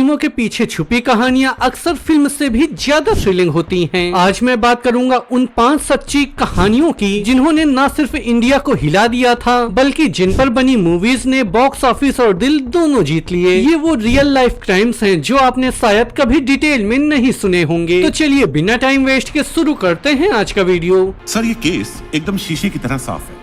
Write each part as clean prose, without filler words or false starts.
फिल्मों के पीछे छुपी कहानियां अक्सर फिल्म से भी ज्यादा थ्रिलिंग होती हैं। आज मैं बात करूंगा उन 5 सच्ची कहानियों की जिन्होंने न सिर्फ इंडिया को हिला दिया था बल्कि जिन पर बनी मूवीज ने बॉक्स ऑफिस और दिल दोनों जीत लिए। ये वो रियल लाइफ क्राइम्स हैं जो आपने शायद कभी डिटेल में नहीं सुने होंगे। तो चलिए बिना टाइम वेस्ट के शुरू करते हैं आज का वीडियो। सर ये केस एकदम शीशे की तरह साफ है।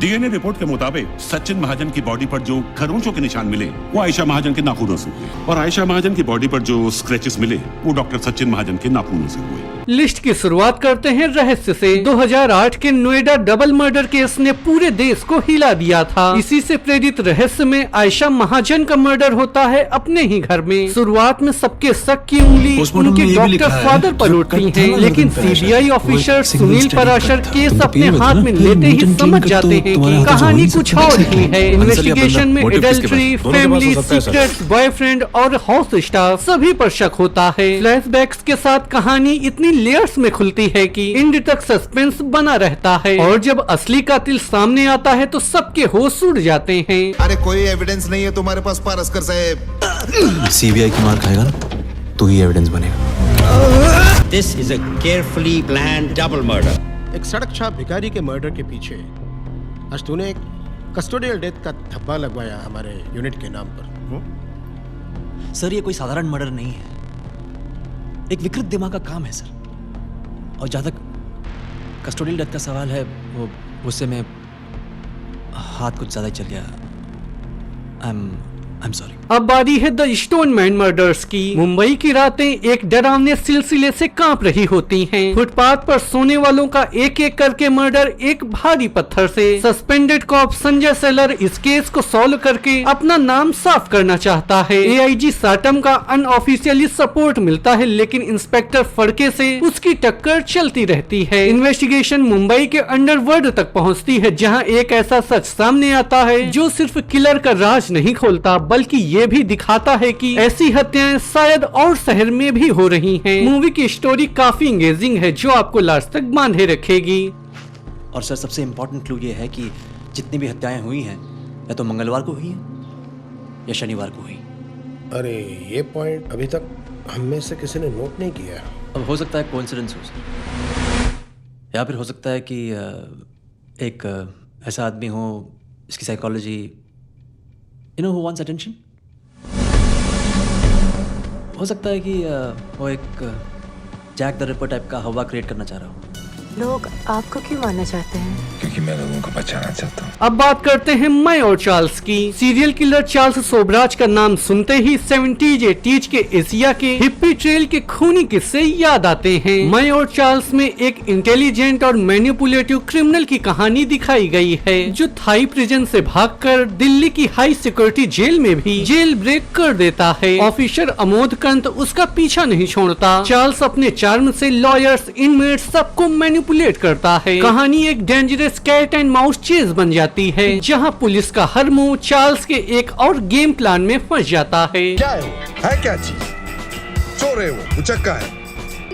डीएनए रिपोर्ट के मुताबिक सचिन महाजन की बॉडी पर जो खरोंचों के निशान मिले वो आयशा महाजन के नाखूनों से हुए और आयशा महाजन की बॉडी पर जो स्क्रैचेस मिले वो डॉक्टर सचिन महाजन के नाखूनों से हुए। लिस्ट की शुरुआत करते हैं रहस्य से। 2008 के नोएडा डबल मर्डर केस ने पूरे देश को हिला दिया था। इसी से प्रेरित रहस्य में आयशा महाजन का मर्डर होता है अपने ही घर में। शुरुआत में सबके शक की उंगली उनके डॉक्टर फादर पर उठती है, लेकिन CBI officer Sunil Parashar case अपने हाथ में लेते ही समझ जाते हैं कि कहानी कुछ और ही है। इन्वेस्टिगेशन में एडल्ट्री, फैमिली सीक्रेट्स, बॉयफ्रेंड और हाउस स्टाफ सभी पर शक होता है। फ्लैशबैक्स के साथ कहानी इतनी लेयर्स में खुलती है कि एंड तक सस्पेंस बना रहता है और जब असली कातिल सामने आता है तो सबके होश उड़ जाते हैं। अरे कोई एविडेंस नहीं है तुम्हारे पास पारस्कर साहब। सीबीआई की मार खाएगा ना तो ही एविडेंस बनेगा। This is a carefully planned double murder. एक सड़क छाप भिखारी के मर्डर के पीछे आज तूने एक कस्टोडियल डेथ का धब्बा लगवाया हमारे यूनिट के नाम पर। सर ये कोई साधारण मर्डर नहीं है, एक विकृत दिमाग का काम है सर। और जहाँ तक कस्टोडियल डेथ का सवाल है वो उससे मैं हाथ कुछ ज्यादा ही चल गया। I'm sorry। अब बारी है द स्टोन मैन मर्डर्स की। मुंबई की रातें एक डरावने सिलसिले से कांप रही होती हैं। फुटपाथ पर सोने वालों का एक एक करके मर्डर एक भारी पत्थर से। सस्पेंडेड कॉप संजय सेलर इस केस को सॉल्व करके अपना नाम साफ करना चाहता है। एआईजी साटम का अनऑफिशियली सपोर्ट मिलता है, लेकिन इंस्पेक्टर फड़के से उसकी टक्कर चलती रहती है। इन्वेस्टिगेशन मुंबई के अंडरवर्ल्ड तक पहुँचती है, जहाँ एक ऐसा सच सामने आता है जो सिर्फ किलर का राज नहीं खोलता बल्कि ये भी दिखाता है कि ऐसी हत्याएं शायद और शहर में भी हो रही हैं। मूवी की स्टोरी काफी एंगेजिंग है जो आपको लास्ट तक बांधे रखेगी। और सर सबसे इम्पोर्टेंट क्लू ये है कि जितनी भी हत्याएं हुई हैं या तो मंगलवार को हुई हैं या शनिवार को हुई। अरे ये पॉइंट अभी तक हम में से किसी ने नोट नहीं किया। अब हो सकता है कोइंसिडेंस हो सर, या फिर हो सकता है कि एक ऐसा आदमी हो इसकी psychology you know who wants attention. हो सकता है कि वो एक जैक द रिपर टाइप का हवा क्रिएट करना चाह रहा हूँ। लोग आपको क्यों मारना चाहते हैं? क्योंकि मैं लोगों को बचाना चाहता हूँ। अब बात करते हैं मैं और चार्ल्स की। सीरियल किलर चार्ल्स सोबराज का नाम सुनते ही 70s 80s के एशिया के हिप्पी ट्रेल के खूनी किस्से याद आते हैं। मैं और चार्ल्स में एक इंटेलिजेंट और मैनिपुलेटिव क्रिमिनल की कहानी दिखाई गई है जो थाई प्रिजन से भागकर दिल्ली की हाई सिक्योरिटी जेल में भी जेल ब्रेक कर देता है। ऑफिसर अमोद कंत उसका पीछा नहीं छोड़ता। चार्ल्स अपने चार्म से लॉयर्स, इनमेट्स सबको मैनिपुलेट करता है। कहानी एक dangerous cat and mouse chase बन जाती है जहां पुलिस का हर मूव चार्ल्स के एक और गेम प्लान में फंस जाता है। क्या है क्या चीज? चोर है वो, उचक्का है,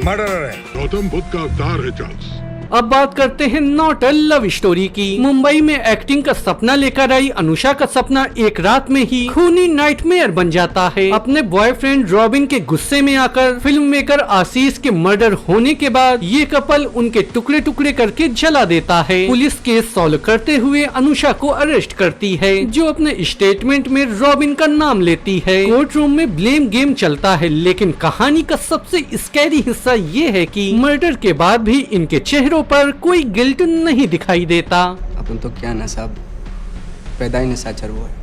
मर्डरर है। गौतम बुद्ध का अवतार है चार्ल्स। अब बात करते हैं नॉट अ लव स्टोरी की। मुंबई में एक्टिंग का सपना लेकर आई अनुषा का सपना एक रात में ही खूनी नाइटमेयर बन जाता है। अपने बॉयफ्रेंड रॉबिन के गुस्से में आकर फिल्म मेकर आशीष के मर्डर होने के बाद ये कपल उनके टुकड़े टुकड़े करके जला देता है। पुलिस केस सॉल्व करते हुए अनुषा को अरेस्ट करती है जो अपने स्टेटमेंट में रॉबिन का नाम लेती है। कोर्ट रूम में ब्लेम गेम चलता है, लेकिन कहानी का सबसे स्कैरी हिस्सा ये है कि मर्डर के बाद भी इनके चेहरों पर कोई गिल्ट नहीं दिखाई देता। अपन तो क्या ना साहब, पैदा ही निशाचर हुआ है।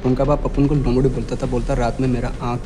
उनका बाप अपन को लोमड़ी बोलता रात में मेरा आंख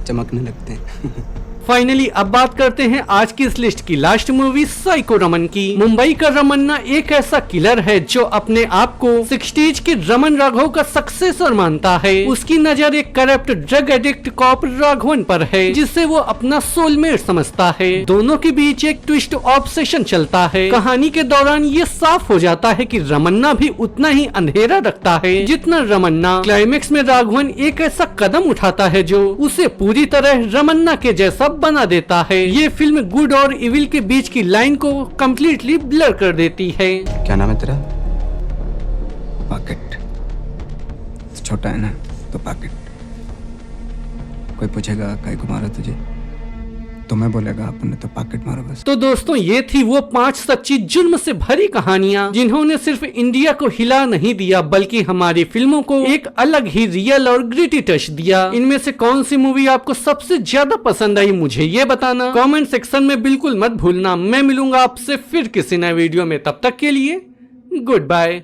चमकने लगते हैं। फाइनली अब बात करते हैं आज की इस लिस्ट की लास्ट मूवी साइको रमन की। मुंबई का रमन्ना एक ऐसा किलर है जो अपने आप को 60s के रमन राघव का सक्सेसर मानता है। उसकी नजर एक corrupt drug addict cop Raghavan पर है जिसे वो अपना सोलमेट समझता है। दोनों के बीच एक ट्विस्ट ऑब्सेशन चलता है। कहानी के दौरान ये साफ हो जाता है कि रमन्ना भी उतना ही अंधेरा रखता है जितना रमन्ना। क्लाइमेक्स में राघवन एक ऐसा कदम उठाता है जो उसे पूरी तरह रमन्ना के जैसा बना देता है। ये फिल्म गुड और इविल के बीच की लाइन को कम्प्लीटली ब्लर कर देती है। क्या नाम है तेरा? पॉकेट। छोटा है ना तो पॉकेट। कोई पूछेगा काहे को मारा तुझे, तो मैं बोलेगा अपन ने तो पॉकेट मारा बस। तो दोस्तों ये थी वो 5 सच्ची जुर्म से भरी कहानियां जिन्होंने सिर्फ इंडिया को हिला नहीं दिया बल्कि हमारी फिल्मों को एक अलग ही रियल और ग्रिटी टच दिया। इनमें से कौन सी मूवी आपको सबसे ज्यादा पसंद आई मुझे ये बताना कमेंट सेक्शन में बिल्कुल मत भूलना। मैं मिलूंगा आपसे फिर किसी नए वीडियो में, तब तक के लिए goodbye.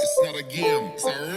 It's not a game, it's a